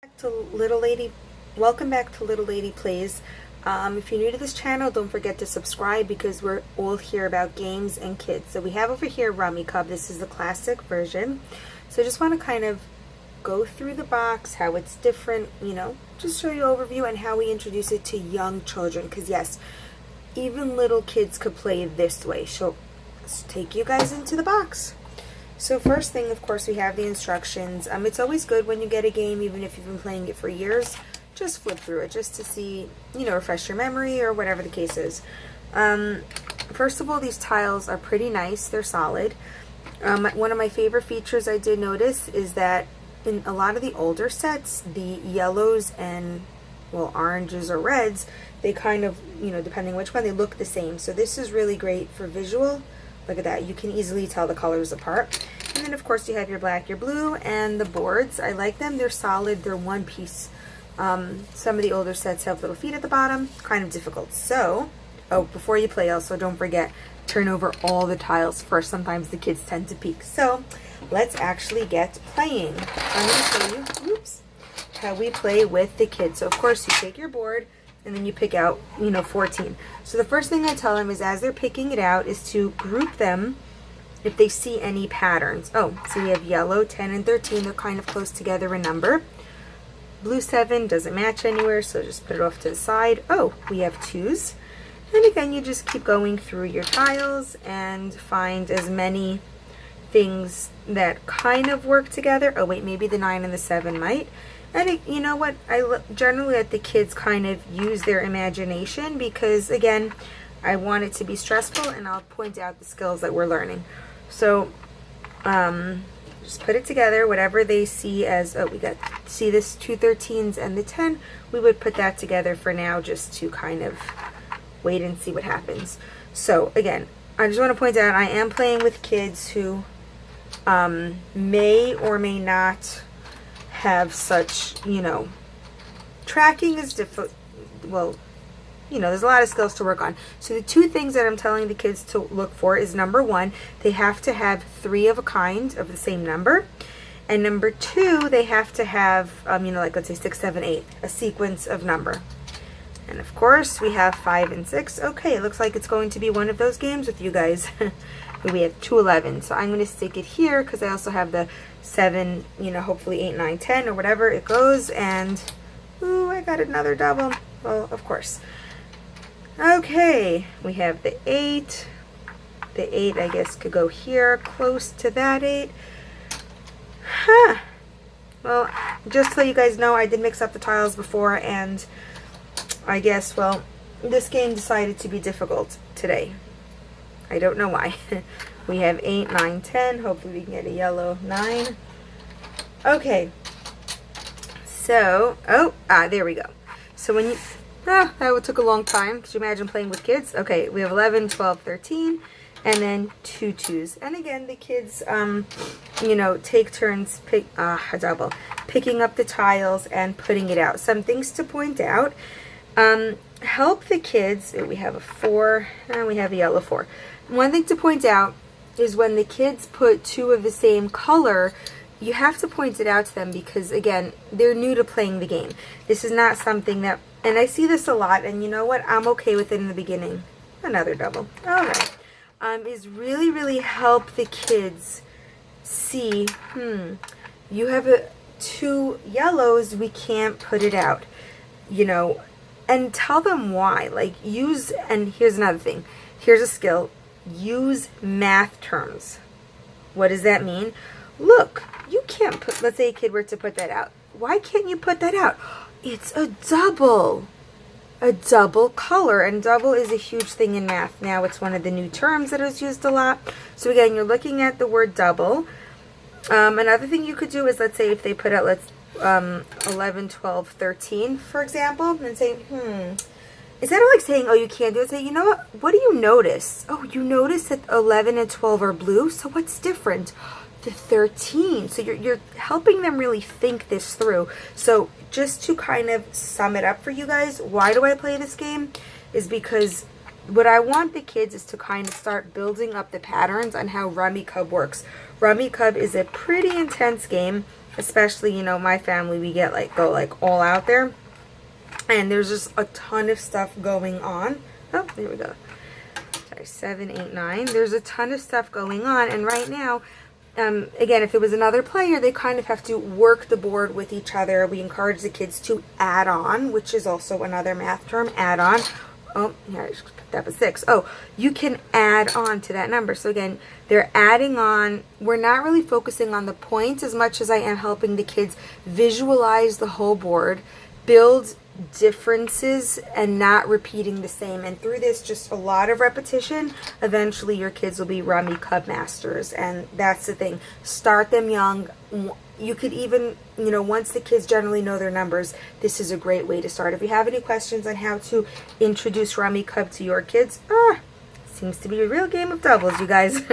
Back to Little Lady. Welcome back to Little Lady Plays. If you're new to this channel, don't forget to subscribe because we're all here about games and kids. So we have over here Rummikub. This is the classic version. So I just want to kind of go through the box, how it's different, just show you an overview and how we introduce it to young children. Because yes, even little kids could play this way. So let's take you guys into the box. So first thing, of course, we have the instructions. It's always good when you get a game, even if you've been playing it for years, just flip through it just to see, refresh your memory or whatever the case is. First of all, these tiles are pretty nice. They're solid. One of my favorite features I did notice is that in a lot of the older sets, the yellows and, well, oranges or reds, they kind of, depending which one, they look the same. So this is really great for visual. Look at that. You can easily tell the colors apart. And then, of course, you have your black, your blue, and the boards. I like them. They're solid. They're one piece. Some of the older sets have little feet at the bottom. Kind of difficult. So, before you play, also, don't forget, turn over all the tiles first. Sometimes the kids tend to peek. So, let's actually get playing. I'm going to show you, how we play with the kids. So, of course, you take your board, and then you pick out, 14. So the first thing I tell them is as they're picking it out is to group them if they see any patterns. Oh, so we have yellow, 10 and 13. They're kind of close together in number. Blue 7 doesn't match anywhere, so just put it off to the side. Oh, we have 2s. And again, you just keep going through your tiles and find as many things that kind of work together. Oh, wait, maybe the 9 and the 7 might. And you know what, I generally let the kids kind of use their imagination because, again, I want it to be stressful and I'll point out the skills that we're learning. So, just put it together, whatever they see as, see this 2 13s and the 10, we would put that together for now just to kind of wait and see what happens. So, again, I just want to point out I am playing with kids who may or may not have such, tracking is difficult. Well, there's a lot of skills to work on. So the 2 things that I'm telling the kids to look for is number 1, they have to have 3 of a kind of the same number. And number 2, they have to have, like let's say 6, 7, 8, a sequence of number. And of course we have 5 and 6. Okay, it looks like it's going to be one of those games with you guys. We have 2 11. So I'm going to stick it here because I also have the 7, hopefully 8, 9, 10 or whatever it goes. And, ooh, I got another double. Well, of course. Okay, we have the 8. The 8, I guess, could go here, close to that 8. Huh. Well, just so you guys know, I did mix up the tiles before, and I guess, well, this game decided to be difficult today. I don't know why. We have 8, 9, 10. Hopefully we can get a yellow 9. Okay. So, there we go. So when you, that took a long time. Could you imagine playing with kids? Okay, we have 11, 12, 13, and then 2 2s. And again, the kids, take turns picking up the tiles and putting it out. Some things to point out. Help the kids. We have a 4, and we have a yellow 4. One thing to point out is when the kids put 2 of the same color, you have to point it out to them because, again, they're new to playing the game. This is not something that, and I see this a lot, and you know what? I'm okay with it in the beginning. Another double. All right. Is really, really help the kids see, you have 2 yellows, we can't put it out, and tell them why. Like, use, and here's another thing. Here's a skill. Use math terms. What does that mean? Look, you can't put, let's say a kid were to put that out. Why can't you put that out? It's a double. A double color, and double is a huge thing in math. Now it's one of the new terms that is used a lot. So again, you're looking at the word double. Another thing you could do is, let's say if they put out, 11, 12, 13, for example, and say, instead of like saying, oh, you can't do it, say, you know what do you notice? Oh, you notice that 11 and 12 are blue, so what's different? The 13. So you're helping them really think this through. So just to kind of sum it up for you guys, why do I play this game? Is because what I want the kids is to kind of start building up the patterns on how Rummikub works. Rummikub is a pretty intense game. especially, you know, my family, we get like, go like all out there. And there's just a ton of stuff going on. Oh, there we go. Sorry, 7, 8, 9. There's a ton of stuff going on. And right now, again, if it was another player, they kind of have to work the board with each other. We encourage the kids to add on, which is also another math term, add on. Oh, here, I just put that as 6. Oh, you can add on to that number. So again, they're adding on. We're not really focusing on the points as much as I am helping the kids visualize the whole board, build differences, and not repeating the same. And through this, just a lot of repetition, eventually your kids will be Rummikub masters. And that's the thing. Start them young. You could even, you know, once the kids generally know their numbers, this is a great way to start. If you have any questions on how to introduce Rummikub to your kids, seems to be a real game of doubles, you guys.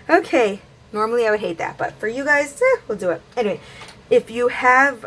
Okay, normally I would hate that, but for you guys, we'll do it. Anyway, if you have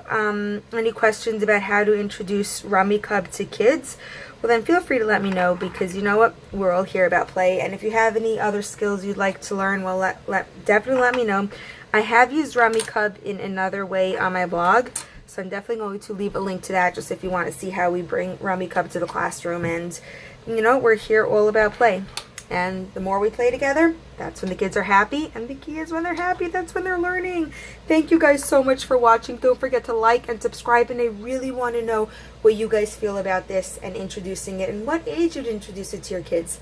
any questions about how to introduce Rummikub to kids, well then feel free to let me know, because you know what, we're all here about play. And if you have any other skills you'd like to learn, well, definitely let me know. I have used Rummikub in another way on my blog, so I'm definitely going to leave a link to that, just if you want to see how we bring Rummikub to the classroom. And you know, we're here all about play. And the more we play together, that's when the kids are happy. And the key is when they're happy, that's when they're learning. Thank you guys so much for watching. Don't forget to like and subscribe. And I really want to know what you guys feel about this and introducing it, and what age you'd introduce it to your kids.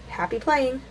Happy playing.